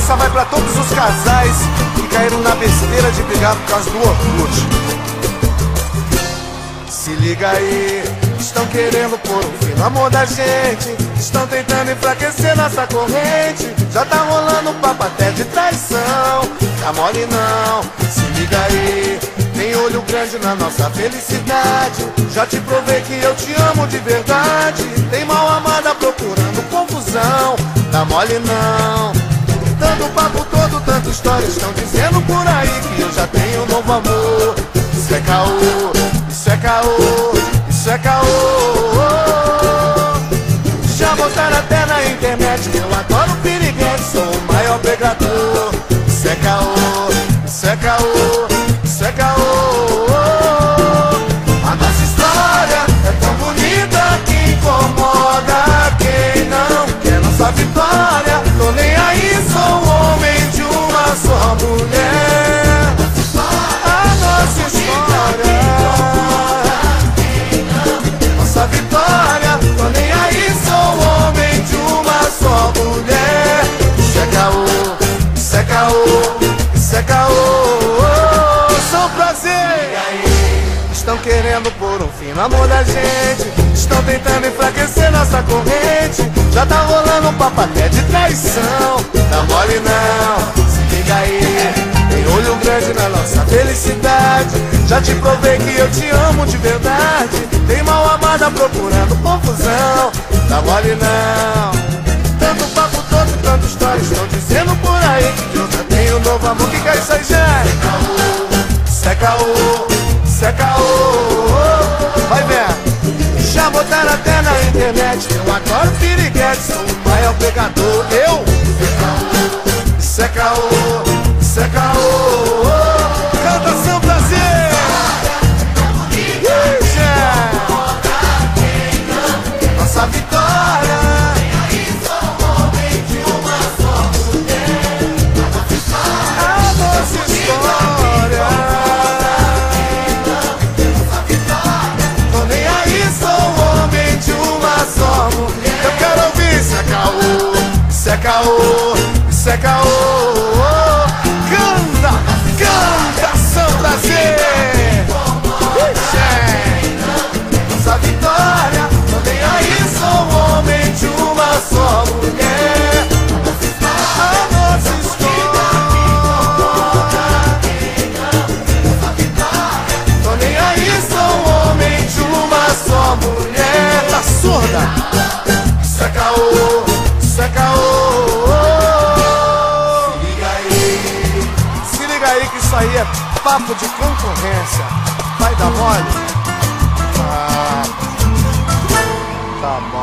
Essa vai pra todos os casais que caíram na besteira de brigar por causa do Orkut. Se liga aí, estão querendo pôr um fim no amor da gente, estão tentando enfraquecer nossa corrente. Já tá rolando papo até de traição, tá mole não. Se liga aí, tem olho grande na nossa felicidade. Já te provei que eu te amo de verdade. Tem mal amada procurando confusão, tá mole não. Tanto papo todo, tanta história, estão dizendo por aí que eu já tenho um novo amor. Isso é caô, isso é caô, isso é caô. Já botaram até na internet que eu adoro piriguete, sou o maior pegador. Isso é caô, isso é caô, isso é caô. A nossa história é tão bonita que incomoda quem não quer nossa vitória. Tô nem aí, sou um homem de uma só mulher. A nossa história, nossa vitória. Tô nem aí, sou um homem de uma só mulher. Isso é caô, isso é caô, isso é caô. São prazer. Estão querendo pôr um fim no amor da gente, estão tentando enfraquecer nossa corrente. Já tá rolando um papo até de traição, tá mole não. Se liga aí, tem olho grande na nossa felicidade. Já te provei que eu te amo de verdade. Tem mal amada procurando confusão, tá mole não. Tanto papo todo, tanta história, estão dizendo por aí que eu já tenho um novo amor. Que é isso aí, gente? Isso é caô, isso é caô. Vai ver. Já botaram até na internet que eu adoro piriguete, sou o maior pegador. Eu? Isso é caô, isso é caô. Canta seu prazer. Nossa vitória. A nossa história. Tô nem aí, sou um homem de uma só mulher. Eu quero ouvir. Isso é caô, isso é caô, isso é caô. Canta, canta, São Prazer. Nossa vitória. Tô nem aí, sou um homem de uma só mulher. A nossa história. Tô nem aí, sou um homem de uma só mulher. Tá surda? Isso é caô, isso é caô. Se liga aí que isso aí é papo de concorrência. Vai dar mole? Ah, tá mole.